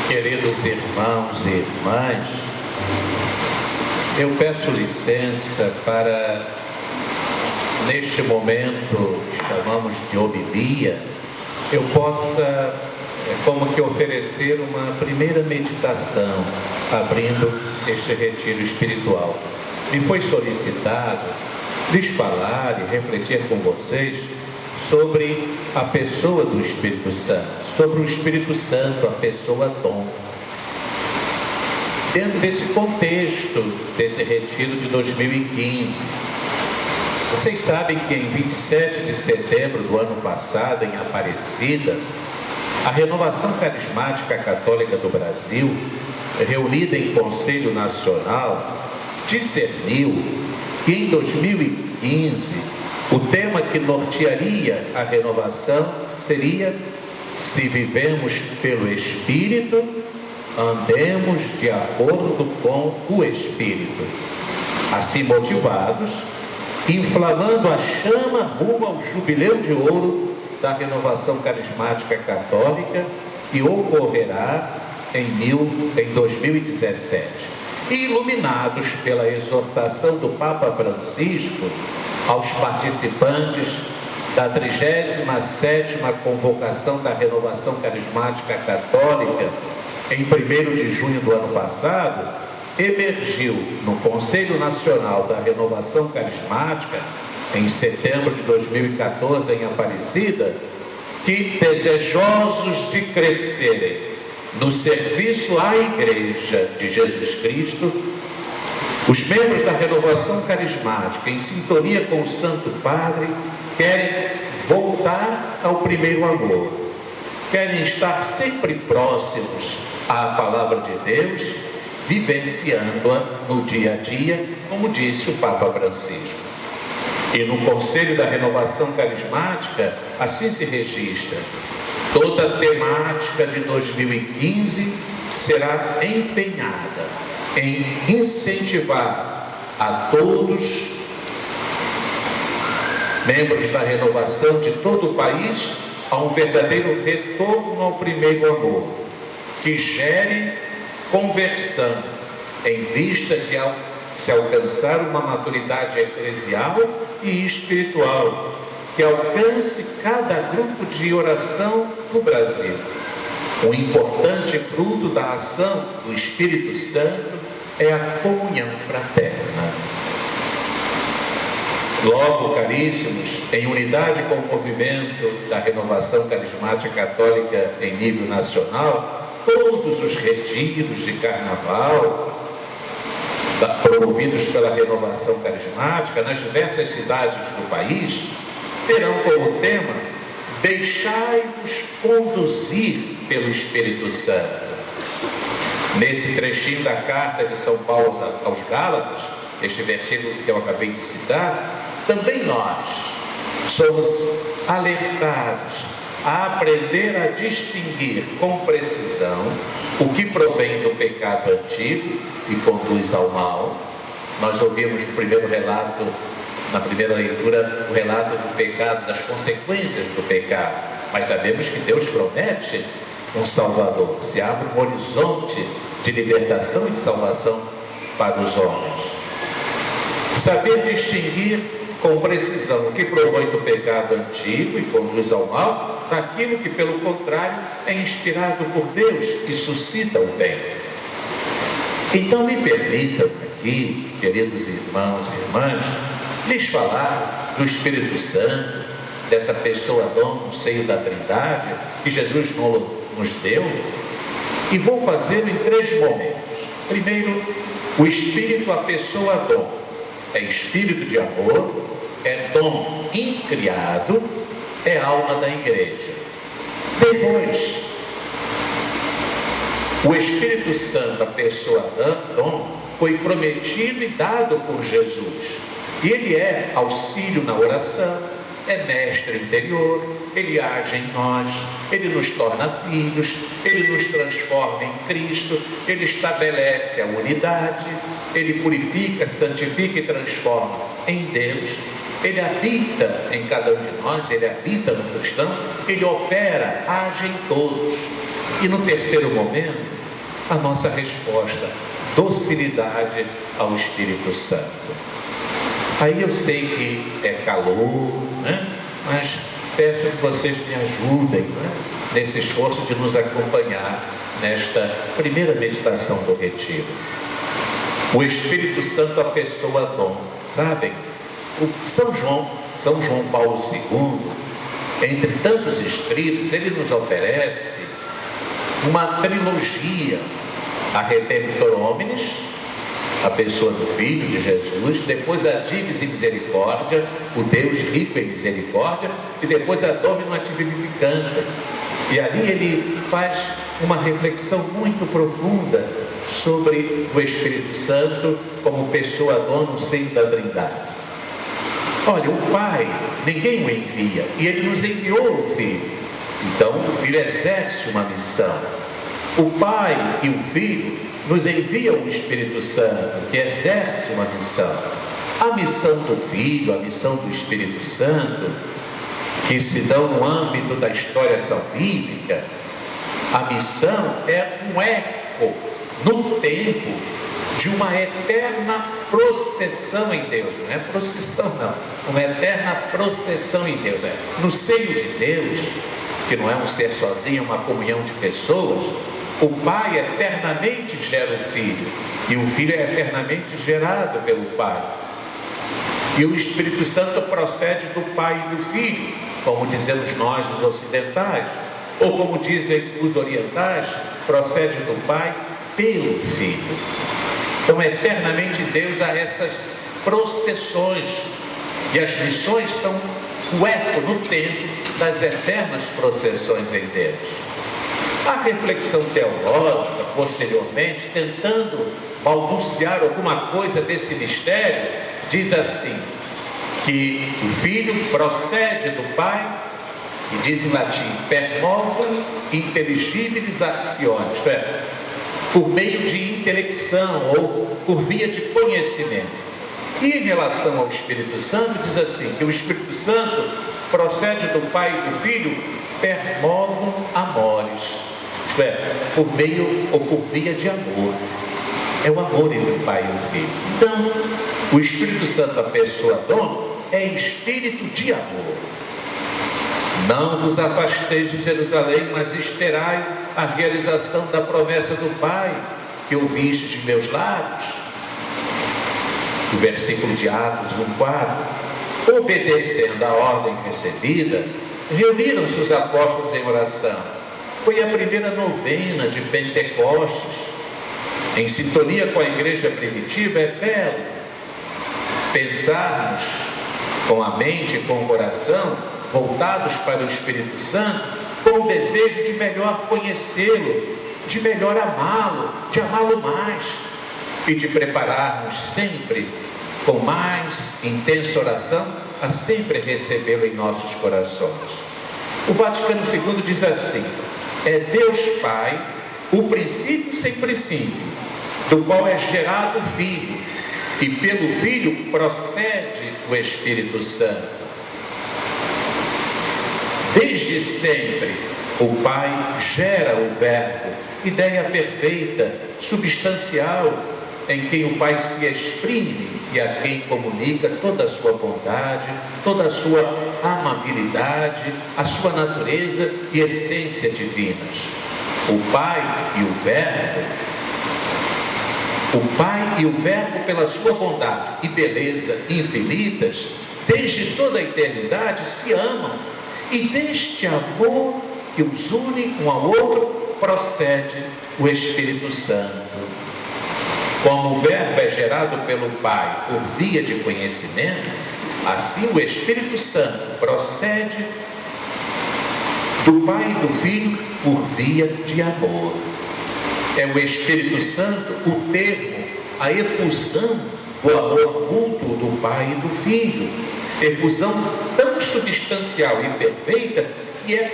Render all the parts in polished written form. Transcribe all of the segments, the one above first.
Queridos irmãos e irmãs, eu peço licença para, neste momento que chamamos de homilia, eu possa, como que oferecer uma primeira meditação, abrindo este retiro espiritual. Me foi solicitado lhes falar e refletir com vocês sobre a pessoa do Espírito Santo, sobre o Espírito Santo, a pessoa dom. Dentro desse contexto, desse retiro de 2015, vocês sabem que em 27 de setembro do ano passado, em Aparecida, a Renovação Carismática Católica do Brasil, reunida em Conselho Nacional, discerniu que em 2015 o tema que nortearia a renovação seria: se vivemos pelo Espírito, andemos de acordo com o Espírito. Assim motivados, inflamando a chama rumo ao Jubileu de Ouro da Renovação Carismática Católica, que ocorrerá em 2017. E iluminados pela exortação do Papa Francisco aos participantes da 37ª Convocação da Renovação Carismática Católica, em 1º de junho do ano passado, emergiu no Conselho Nacional da Renovação Carismática, em setembro de 2014, em Aparecida, que, desejosos de crescerem no serviço à Igreja de Jesus Cristo, os membros da Renovação Carismática, em sintonia com o Santo Padre, querem voltar ao primeiro amor, querem estar sempre próximos à Palavra de Deus, vivenciando-a no dia a dia, como disse o Papa Francisco. E no Conselho da Renovação Carismática, assim se registra: toda a temática de 2015 será empenhada em incentivar a todos, membros da renovação de todo o país, a um verdadeiro retorno ao primeiro amor, que gere conversão, em vista de se alcançar uma maturidade eclesial e espiritual, que alcance cada grupo de oração no Brasil. Um importante fruto da ação do Espírito Santo é a comunhão fraterna. Logo, caríssimos, em unidade com o movimento da Renovação Carismática Católica em nível nacional, todos os retiros de carnaval promovidos pela Renovação Carismática nas diversas cidades do país terão como tema: deixai-vos conduzir pelo Espírito Santo. Nesse trechinho da carta de São Paulo aos Gálatas, este versículo que eu acabei de citar, também nós somos alertados a aprender a distinguir com precisão o que provém do pecado antigo e conduz ao mal. Nós ouvimos no primeiro relato, na primeira leitura, o relato do pecado, das consequências do pecado, mas sabemos que Deus promete um Salvador, se abre um horizonte de libertação e de salvação para os homens. Saber distinguir com precisão o que provém do pecado antigo e conduz ao mal, daquilo que, pelo contrário, é inspirado por Deus e suscita o bem. Então me permitam aqui, queridos irmãos e irmãs, lhes falar do Espírito Santo, dessa pessoa dom no seio da Trindade, que Jesus nos deu, e vou fazê-lo em 3 momentos. Primeiro, o Espírito, a pessoa dom. É espírito de amor, é dom incriado, é alma da Igreja. Depois, o Espírito Santo, a pessoa dom, foi prometido e dado por Jesus. E ele é auxílio na oração, é mestre interior, ele age em nós, ele nos torna filhos, ele nos transforma em Cristo, ele estabelece a unidade, ele purifica, santifica e transforma em Deus. Ele habita em cada um de nós, ele habita no cristão, ele opera, age em todos. E no terceiro momento, a nossa resposta, docilidade ao Espírito Santo. Aí eu sei que é calor, né? Mas peço que vocês me ajudem, né? Nesse esforço de nos acompanhar nesta primeira meditação do retiro. O Espírito Santo apessoa dom, sabem? O São João Paulo II, entre tantos escritos, ele nos oferece uma trilogia: a Redemptor Hominis, a pessoa do Filho de Jesus, depois a Divis in Misericórdia, o Deus rico em misericórdia, e depois a Domino et Vivificante. E ali ele faz uma reflexão muito profunda sobre o Espírito Santo como pessoa dona no seio da Trindade. Olha, o Pai, ninguém o envia, e ele nos enviou o Filho. Então o Filho exerce uma missão. O Pai e o Filho nos enviam o Espírito Santo, que exerce uma missão. A missão do Filho, a missão do Espírito Santo, que se dão no âmbito da história salvífica, a missão é um eco no tempo de uma eterna processão em Deus. Não é procissão não, uma eterna processão em Deus. No seio de Deus, que não é um ser sozinho, é uma comunhão de pessoas, o Pai eternamente gera o Filho, e o Filho é eternamente gerado pelo Pai. E o Espírito Santo procede do Pai e do Filho, como dizemos nós, os ocidentais, ou como dizem os orientais, procede do Pai pelo Filho. Então, eternamente Deus há essas processões, e as missões são o eco no tempo das eternas processões em Deus. A reflexão teológica, posteriormente, tentando balbuciar alguma coisa desse mistério, diz assim, que o Filho procede do Pai, e diz em latim, per modo intelligibilis actionis, isto é, por meio de intelecção ou por via de conhecimento. E em relação ao Espírito Santo, diz assim, que o Espírito Santo procede do Pai e do Filho per modo amoris, isto é, por meio ou por via de amor. É o amor entre o Pai e o Filho. Então, o Espírito Santo, a pessoa dom, é espírito de amor. Não vos afasteis de Jerusalém, mas esperai a realização da promessa do Pai, que ouvistes de meus lábios. O versículo de Atos 1,4. Obedecendo a ordem recebida, reuniram-se os apóstolos em oração. Foi a primeira novena de Pentecostes. Em sintonia com a igreja primitiva, é belo pensarmos com a mente e com o coração voltados para o Espírito Santo, com o desejo de melhor conhecê-lo, de melhor amá-lo, de amá-lo mais, e de prepararmos sempre, com mais intensa oração, a sempre recebê-lo em nossos corações. O Vaticano II diz assim: é Deus Pai, o princípio sem princípio, do qual é gerado o Filho, e pelo Filho procede o Espírito Santo. Desde sempre, o Pai gera o Verbo, ideia perfeita, substancial, em quem o Pai se exprime e a quem comunica toda a sua bondade, toda a sua amabilidade, a sua natureza e essência divinas. O Pai e o Verbo, pela sua bondade e beleza infinitas, desde toda a eternidade se amam, e deste amor que os une um ao outro procede o Espírito Santo. Como o Verbo é gerado pelo Pai por via de conhecimento, assim o Espírito Santo procede do Pai e do Filho por via de amor. É o Espírito Santo o termo, a efusão do amor mútuo do Pai e do Filho. Efusão tão substancial e perfeita que é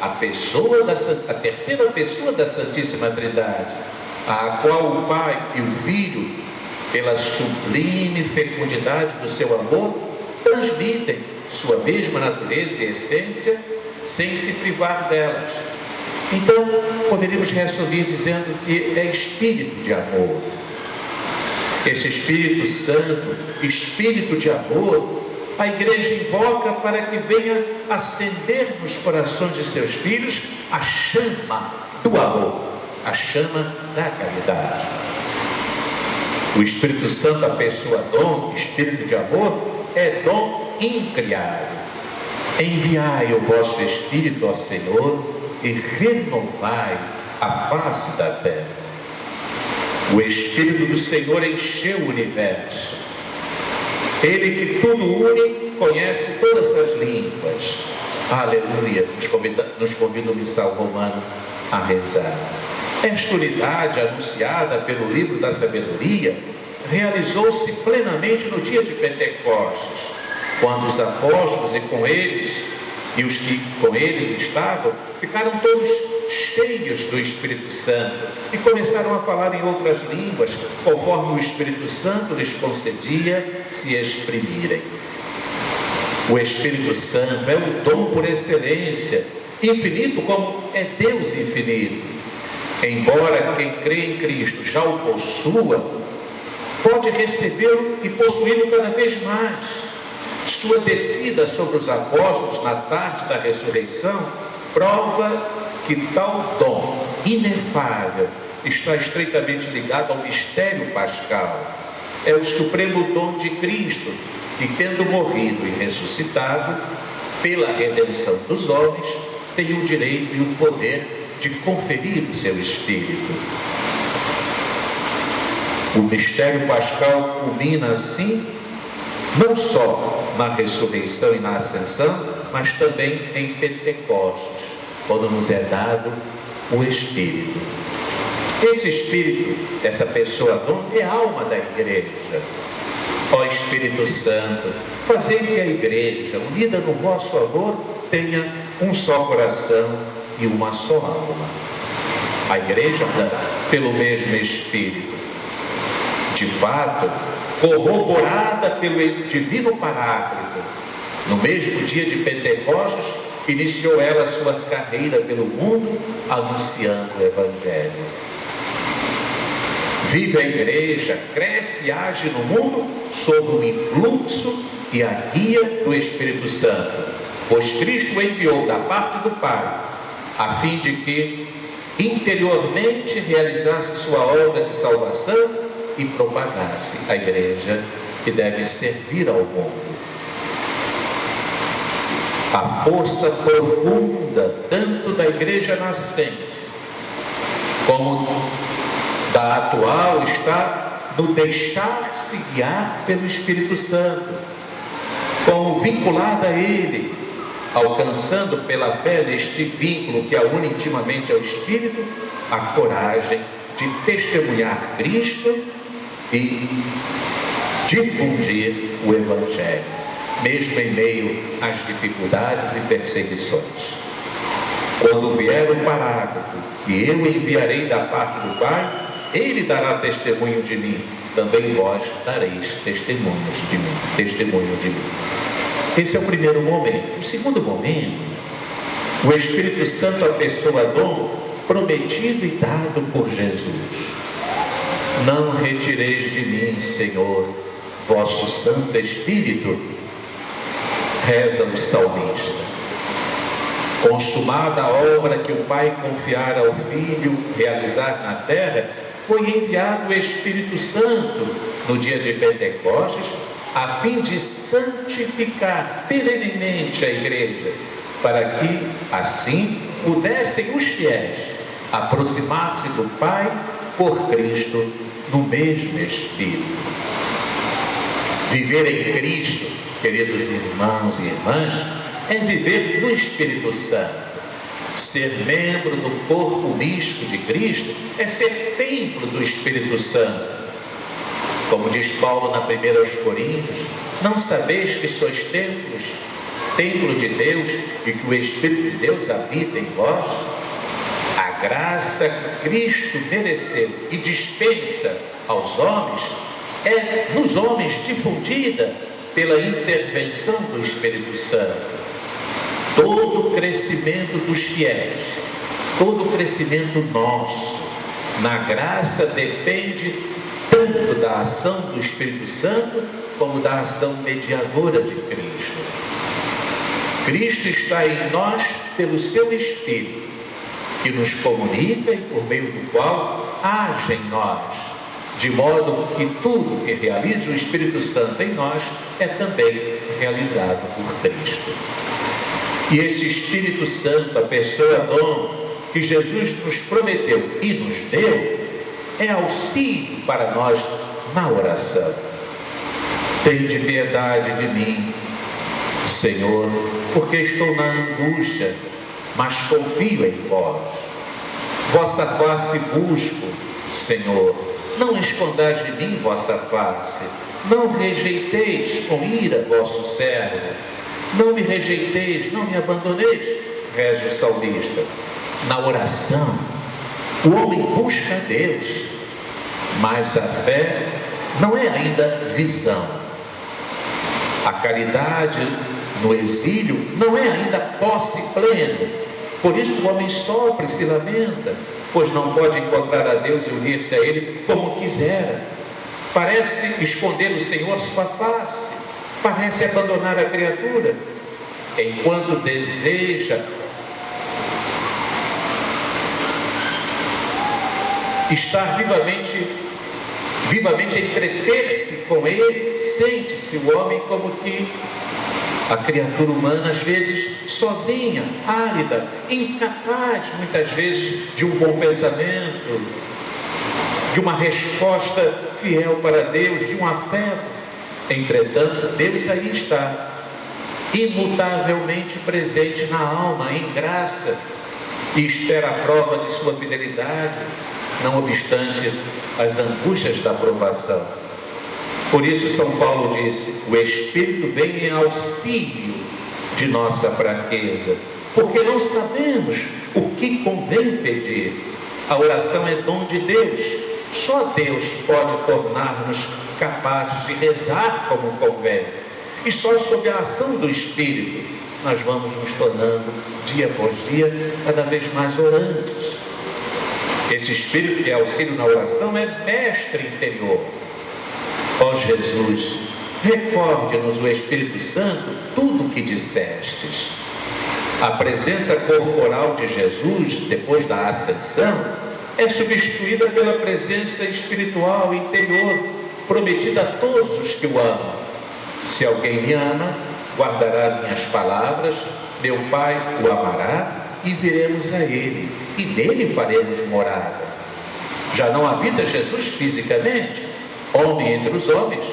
a terceira pessoa da Santíssima Trindade, a qual o Pai e o Filho, pela sublime fecundidade do seu amor, transmitem sua mesma natureza e essência sem se privar delas. Então, poderíamos resumir dizendo que é espírito de amor. Esse Espírito Santo, espírito de amor, a igreja invoca para que venha acender nos corações de seus filhos a chama do amor, a chama da caridade. O Espírito Santo, a pessoa dom, espírito de amor, é dom incriado. Enviai o vosso Espírito ao Senhor e renovai a face da terra. O Espírito do Senhor encheu o universo. Ele que tudo une, conhece todas as línguas. Aleluia! Nos convida o missal romano a rezar. Esta unidade, anunciada pelo livro da sabedoria, realizou-se plenamente no dia de Pentecostes, quando os apóstolos e com eles, e os que com eles estavam, ficaram todos cheios do Espírito Santo e começaram a falar em outras línguas, conforme o Espírito Santo lhes concedia se exprimirem. O Espírito Santo é o dom por excelência, infinito como é Deus infinito. Embora quem crê em Cristo já o possua, pode recebê-lo e possuí-lo cada vez mais. Sua descida sobre os apóstolos na tarde da ressurreição prova que tal dom inefável está estreitamente ligado ao mistério pascal. É o supremo dom de Cristo, que tendo morrido e ressuscitado pela redenção dos homens, tem o direito e o poder de conferir o seu Espírito. O mistério pascal culmina assim, não só na ressurreição e na ascensão, mas também em Pentecostes, quando nos é dado o Espírito. Esse Espírito, essa pessoa dom, é a alma da igreja. Ó Espírito Santo, fazei que a igreja, unida no vosso amor, tenha um só coração e uma só alma. A igreja anda pelo mesmo Espírito. De fato, corroborada pelo divino Paráclito, no mesmo dia de Pentecostes, iniciou ela sua carreira pelo mundo, anunciando o Evangelho. Vive a igreja, cresce e age no mundo sob o influxo e a guia do Espírito Santo, pois Cristo o enviou da parte do Pai, a fim de que interiormente realizasse sua obra de salvação e propagasse a igreja que deve servir ao mundo. A força profunda tanto da igreja nascente como da atual está no deixar-se guiar pelo Espírito Santo, como vinculada a Ele, alcançando pela fé neste vínculo que a une intimamente ao Espírito, a coragem de testemunhar Cristo e difundir o Evangelho, mesmo em meio às dificuldades e perseguições. Quando vier o Paráclito, que eu enviarei da parte do Pai, Ele dará testemunho de mim, também vós dareis testemunho de mim. Esse é o primeiro momento. O segundo momento, o Espírito Santo, a pessoa dom, prometido e dado por Jesus. Não retireis de mim, Senhor, vosso Santo Espírito, reza o salmista. Consumada a obra que o Pai confiara ao Filho realizar na terra, foi enviado o Espírito Santo no dia de Pentecostes, a fim de santificar perenemente a igreja, para que, assim, pudessem os fiéis aproximar-se do Pai por Cristo no mesmo Espírito. Viver em Cristo, queridos irmãos e irmãs, é viver no Espírito Santo. Ser membro do corpo místico de Cristo é ser templo do Espírito Santo. Como diz Paulo na 1 Coríntios, não sabeis que sois templo de Deus e que o Espírito de Deus habita em vós? A graça que Cristo mereceu e dispensa aos homens é nos homens difundida pela intervenção do Espírito Santo. Todo o crescimento dos fiéis todo o crescimento nosso na graça depende tanto da ação do Espírito Santo como da ação mediadora de Cristo. Cristo está em nós pelo seu Espírito, que nos comunica e por meio do qual age em nós, de modo que tudo que realiza o Espírito Santo em nós é também realizado por Cristo. E esse Espírito Santo, a pessoa dom que Jesus nos prometeu e nos deu, é auxílio para nós na oração. Tende piedade de mim, Senhor, porque estou na angústia, mas confio em vós. Vossa face busco, Senhor, não escondais de mim vossa face, não rejeiteis com ira vosso servo, não me rejeiteis, não me abandoneis, reza o salmista. Na oração, o homem busca a Deus, mas a fé não é ainda visão. A caridade no exílio não é ainda posse plena. Por isso o homem sofre e se lamenta, pois não pode encontrar a Deus e unir-se a Ele como quisera. Parece esconder o Senhor sua face, parece abandonar a criatura, enquanto deseja estar vivamente entreter-se com Ele, sente-se o homem como que a criatura humana, às vezes sozinha, árida, incapaz muitas vezes de um bom pensamento, de uma resposta fiel para Deus, de um afeto. Entretanto, Deus aí está, imutavelmente presente na alma, em graça, e espera a prova de sua fidelidade, não obstante as angústias da provação. Por isso São Paulo disse: o Espírito vem em auxílio de nossa fraqueza, porque não sabemos o que convém pedir. A oração é dom de Deus. Só Deus pode tornar-nos capazes de rezar como convém. E só sob a ação do Espírito nós vamos nos tornando, dia após dia, cada vez mais orantes. Esse Espírito que é auxílio na oração é mestre interior. Ó Jesus, recorde-nos o Espírito Santo tudo o que dissestes. A presença corporal de Jesus, depois da ascensão, é substituída pela presença espiritual interior, prometida a todos os que o amam. Se alguém me ama, guardará minhas palavras, meu Pai o amará, e viremos a Ele, e nele faremos morada. Já não habita Jesus fisicamente, homem entre os homens,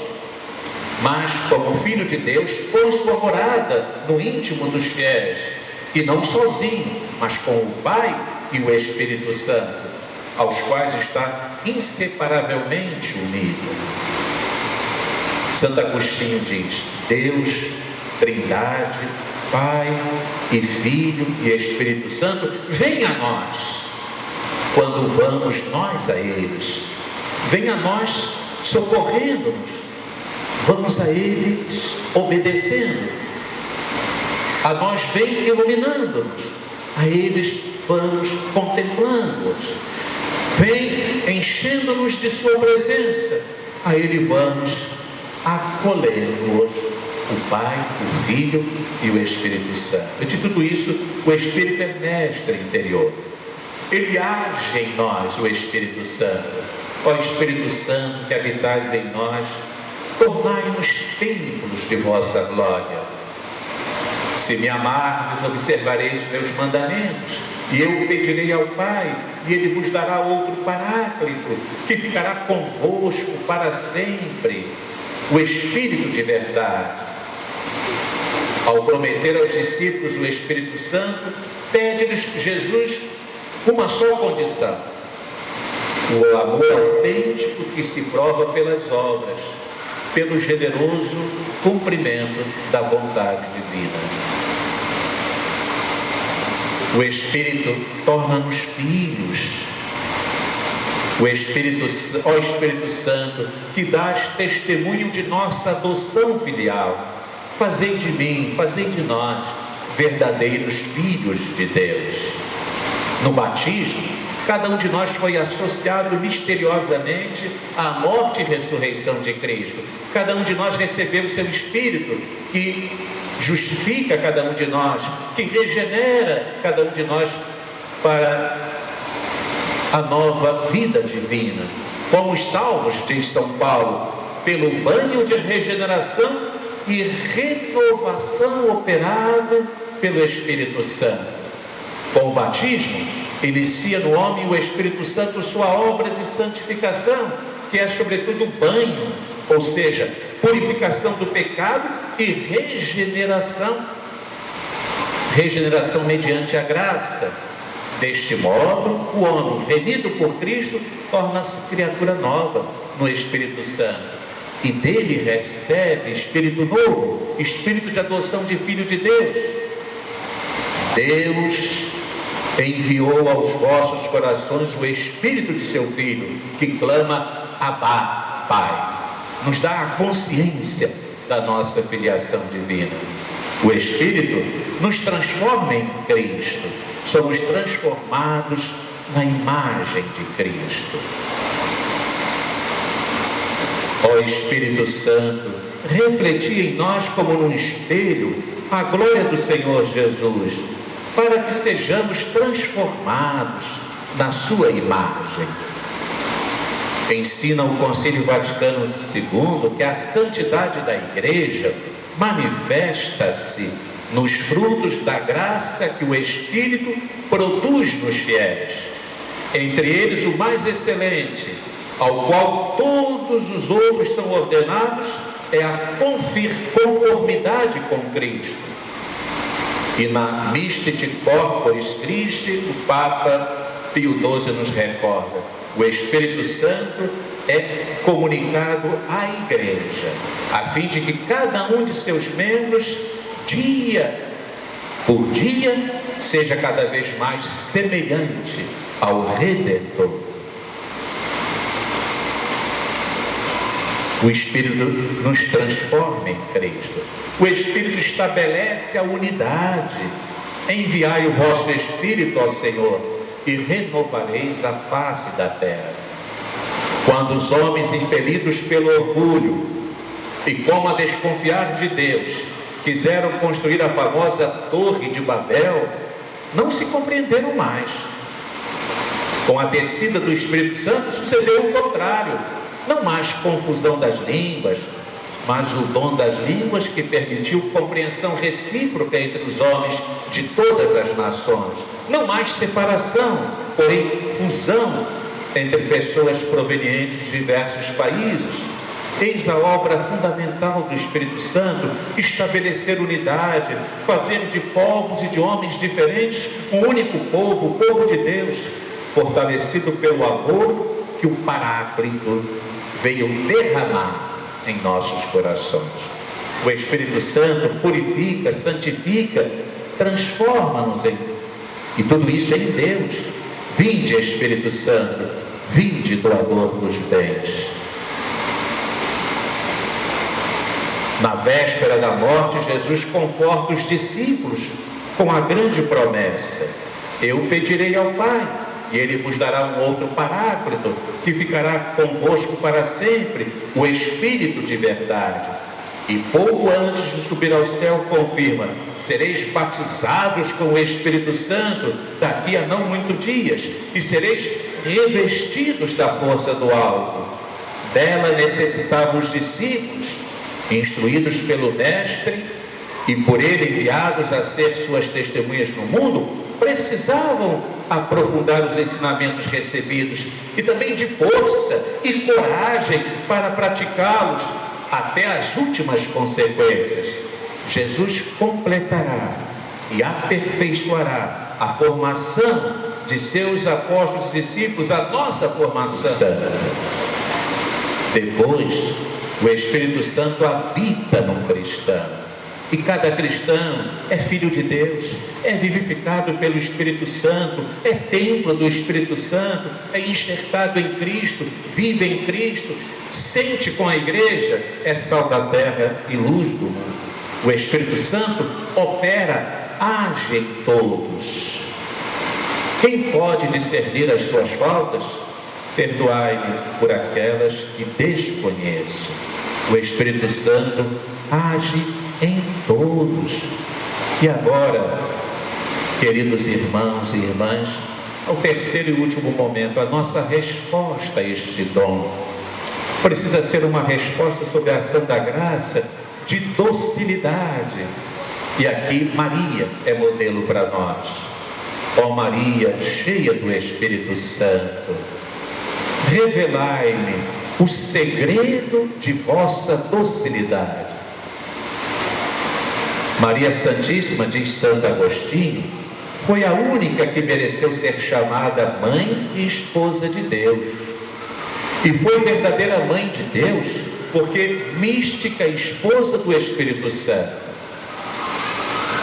mas como Filho de Deus, põe sua morada no íntimo dos fiéis, e não sozinho, mas com o Pai e o Espírito Santo, aos quais está inseparavelmente unido. Santo Agostinho diz: Deus, Trindade, Pai e Filho e Espírito Santo, vem a nós quando vamos nós a eles. Vem a nós socorrendo-nos, vamos a eles obedecendo. A nós vem iluminando-nos, a eles vamos contemplando-os. Vem enchendo-nos de sua presença, a ele vamos acolhendo-os. O Pai, o Filho e o Espírito Santo. E de tudo isso, o Espírito é mestre interior. Ele age em nós, o Espírito Santo. Ó Espírito Santo, que habitais em nós, tornai-nos templos de vossa glória. Se me amardes, observareis meus mandamentos, e eu pedirei ao Pai, e Ele vos dará outro Paráclito, que ficará convosco para sempre, o Espírito de verdade. Ao prometer aos discípulos o Espírito Santo, pede-lhes Jesus uma só condição: o amor autêntico que se prova pelas obras, pelo generoso cumprimento da vontade divina. O Espírito torna-nos filhos. Ó Espírito Santo, que dás testemunho de nossa adoção filial, fazei de mim, fazei de nós verdadeiros filhos de Deus. No batismo, cada um de nós foi associado misteriosamente à morte e ressurreição de Cristo. Cada um de nós recebeu o seu Espírito, que justifica cada um de nós, que regenera cada um de nós para a nova vida divina. Fomos salvos, diz São Paulo, pelo banho de regeneração e renovação operado pelo Espírito Santo. Com o batismo, inicia no homem o Espírito Santo sua obra de santificação, que é sobretudo banho, ou seja, purificação do pecado e regeneração mediante a graça. Deste modo, o homem, remido por Cristo, torna-se criatura nova no Espírito Santo, e dele recebe Espírito novo, Espírito de adoção de Filho de Deus. Deus enviou aos vossos corações o Espírito de seu Filho, que clama: Abá, Pai. Nos dá a consciência da nossa filiação divina. O Espírito nos transforma em Cristo. Somos transformados na imagem de Cristo. Ó Espírito Santo, refleti em nós como num espelho a glória do Senhor Jesus, para que sejamos transformados na sua imagem. Ensina o Concílio Vaticano II que a santidade da Igreja manifesta-se nos frutos da graça que o Espírito produz nos fiéis. Entre eles, o mais excelente, ao qual todos os outros são ordenados, é a conformidade com Cristo. E na Mystic Corporis Christi, o Papa Pio XII nos recorda: o Espírito Santo é comunicado à Igreja, a fim de que cada um de seus membros, dia por dia, seja cada vez mais semelhante ao Redentor. O Espírito nos transforma em Cristo. O Espírito estabelece a unidade. Enviai o vosso Espírito ao Senhor e renovareis a face da terra. Quando os homens, impelidos pelo orgulho e como a desconfiar de Deus, quiseram construir a famosa Torre de Babel, não se compreenderam mais. Com a descida do Espírito Santo sucedeu o contrário. Não mais confusão das línguas, mas o dom das línguas que permitiu compreensão recíproca entre os homens de todas as nações. Não mais separação, porém fusão entre pessoas provenientes de diversos países. Eis a obra fundamental do Espírito Santo: estabelecer unidade, fazer de povos e de homens diferentes um único povo, o povo de Deus, fortalecido pelo amor que o Paráclito veio derramar em nossos corações. O Espírito Santo purifica, santifica, transforma-nos e tudo isso é em Deus. Vinde, Espírito Santo, vinde, doador dos bens. Na véspera da morte, Jesus conforta os discípulos com a grande promessa: eu pedirei ao Pai, e Ele vos dará um outro Paráclito, que ficará convosco para sempre, o Espírito de verdade. E pouco antes de subir ao céu confirma: sereis batizados com o Espírito Santo daqui a não muitos dias, e sereis revestidos da força do alto. Dela necessitavam os discípulos, instruídos pelo Mestre e por Ele enviados a ser suas testemunhas no mundo, precisavam aprofundar os ensinamentos recebidos e também de força e coragem para praticá-los até as últimas consequências. Jesus completará e aperfeiçoará a formação de seus apóstolos e discípulos, a nossa formação. Depois, o Espírito Santo habita no cristão. E cada cristão é filho de Deus, é vivificado pelo Espírito Santo, é templo do Espírito Santo, é enxertado em Cristo, vive em Cristo, sente com a igreja, é sal da terra e luz do mundo. O Espírito Santo opera, age em todos. Quem pode discernir as suas faltas? Perdoai-me por aquelas que desconheço. O Espírito Santo age em todos. E agora, queridos irmãos e irmãs, ao terceiro e último momento, a nossa resposta a este dom precisa ser uma resposta sobre a ação da graça de docilidade. E aqui Maria é modelo para nós. Ó Maria, cheia do Espírito Santo, revelai-me o segredo de vossa docilidade. Maria Santíssima, diz Santo Agostinho, foi a única que mereceu ser chamada mãe e esposa de Deus. E foi verdadeira mãe de Deus, porque mística esposa do Espírito Santo.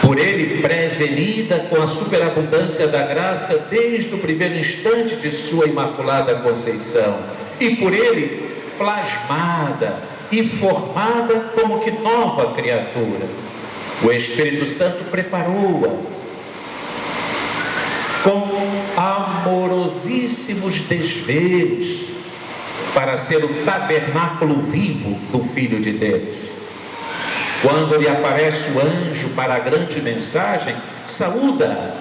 Por ele prevenida com a superabundância da graça desde o primeiro instante de sua Imaculada Conceição. E por ele plasmada e formada como que nova criatura. O Espírito Santo preparou-a com amorosíssimos desvelos para ser o tabernáculo vivo do Filho de Deus. Quando lhe aparece o anjo para a grande mensagem, saúda-a.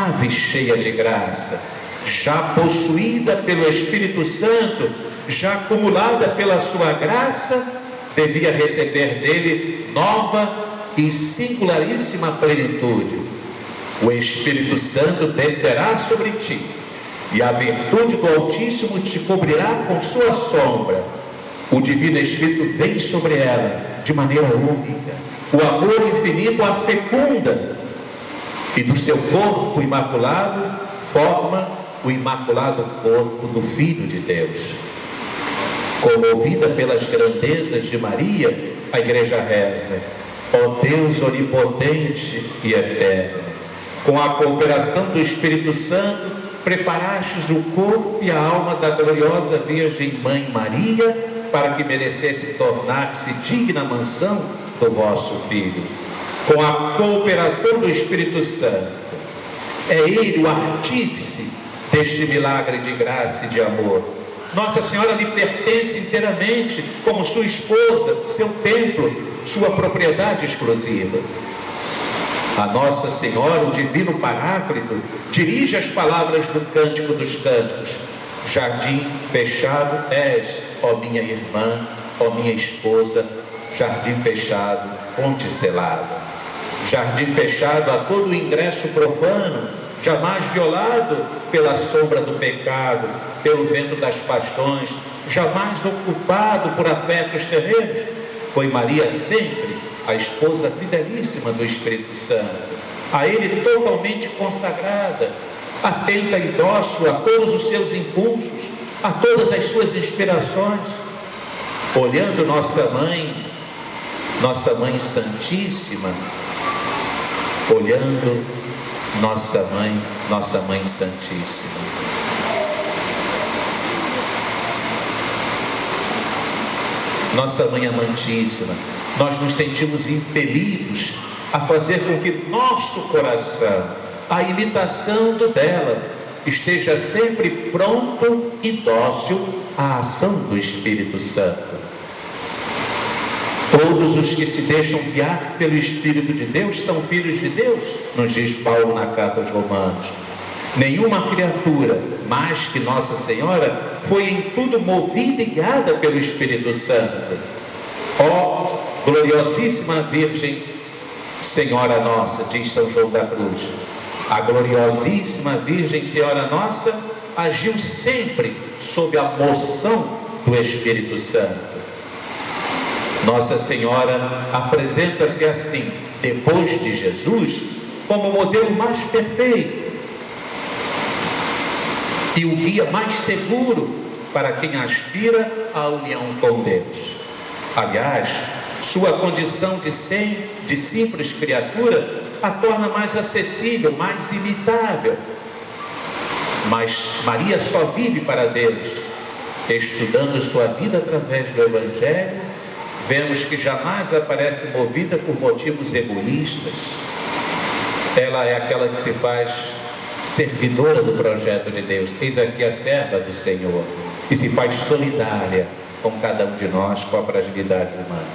Ave cheia de graça, já possuída pelo Espírito Santo, já acumulada pela sua graça, devia receber dele nova e singularíssima plenitude. O Espírito Santo descerá sobre ti, e a virtude do Altíssimo te cobrirá com sua sombra. O Divino Espírito vem sobre ela de maneira única. O amor infinito a fecunda, e do seu corpo imaculado forma o imaculado corpo do Filho de Deus. Comovida pelas grandezas de Maria, a Igreja reza: ó Deus onipotente e eterno, com a cooperação do Espírito Santo, preparastes o corpo e a alma da gloriosa Virgem Mãe Maria, para que merecesse tornar-se digna mansão do vosso Filho. Com a cooperação do Espírito Santo, é Ele o artífice deste milagre de graça e de amor. Nossa Senhora lhe pertence inteiramente como sua esposa, seu templo, sua propriedade exclusiva. A Nossa Senhora, o Divino Paráclito, dirige as palavras do Cântico dos Cânticos: jardim fechado és, ó minha irmã, ó minha esposa, jardim fechado, ponte selada. Jardim fechado a todo o ingresso profano, jamais violado pela sombra do pecado, pelo vento das paixões, jamais ocupado por afetos terrenos. Foi Maria sempre a esposa fidelíssima do Espírito Santo, a ele totalmente consagrada, atenta e dócil a todos os seus impulsos, a todas as suas inspirações. Olhando nossa mãe Santíssima, olhando nossa mãe Santíssima. Nossa Mãe Amantíssima, nós nos sentimos impelidos a fazer com que nosso coração, a imitação do dela, esteja sempre pronto e dócil à ação do Espírito Santo. Todos os que se deixam guiar pelo Espírito de Deus são filhos de Deus, nos diz Paulo na carta aos Romanos. Nenhuma criatura, mais que Nossa Senhora, foi em tudo movida e guiada pelo Espírito Santo. Ó gloriosíssima Virgem Senhora Nossa, diz São João da Cruz, a gloriosíssima Virgem Senhora Nossa agiu sempre sob a moção do Espírito Santo. Nossa Senhora apresenta-se assim, depois de Jesus, como o modelo mais perfeito e o guia mais seguro para quem aspira à união com Deus. Aliás, sua condição de simples criatura a torna mais acessível, mais imitável. Mas Maria só vive para Deus. Estudando sua vida através do Evangelho, vemos que jamais aparece movida por motivos egoístas. Ela é aquela que se faz servidora do projeto de Deus. Eis aqui a serva do Senhor, que se faz solidária com cada um de nós, com a fragilidade humana.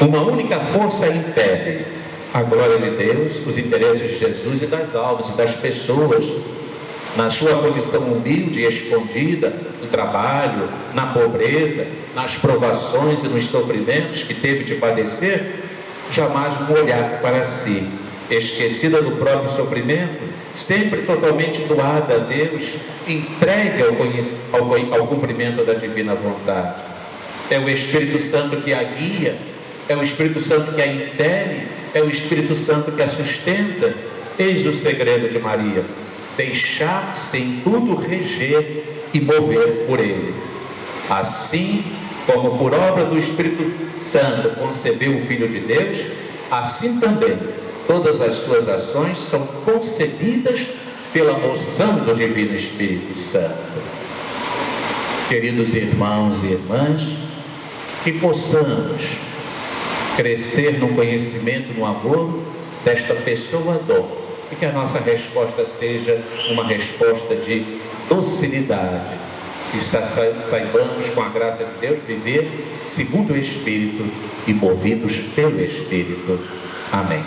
Uma única força impele a glória de Deus, os interesses de Jesus e das almas e das pessoas, na sua condição humilde e escondida, no trabalho, na pobreza, nas provações e nos sofrimentos que teve de padecer, jamais um olhar para si, esquecida do próprio sofrimento, sempre totalmente doada a Deus, entregue ao cumprimento da divina vontade. É o Espírito Santo que a guia, é o Espírito Santo que a impele, é o Espírito Santo que a sustenta. Eis o segredo de Maria: deixar-se em tudo reger e mover por Ele. Assim como por obra do Espírito Santo concebeu o Filho de Deus, assim também todas as suas ações são concebidas pela moção do Divino Espírito Santo. Queridos irmãos e irmãs, que possamos crescer no conhecimento, no amor desta pessoa dom, e que a nossa resposta seja uma resposta de docilidade, que saibamos, com a graça de Deus, viver segundo o Espírito e movidos pelo Espírito. Amém.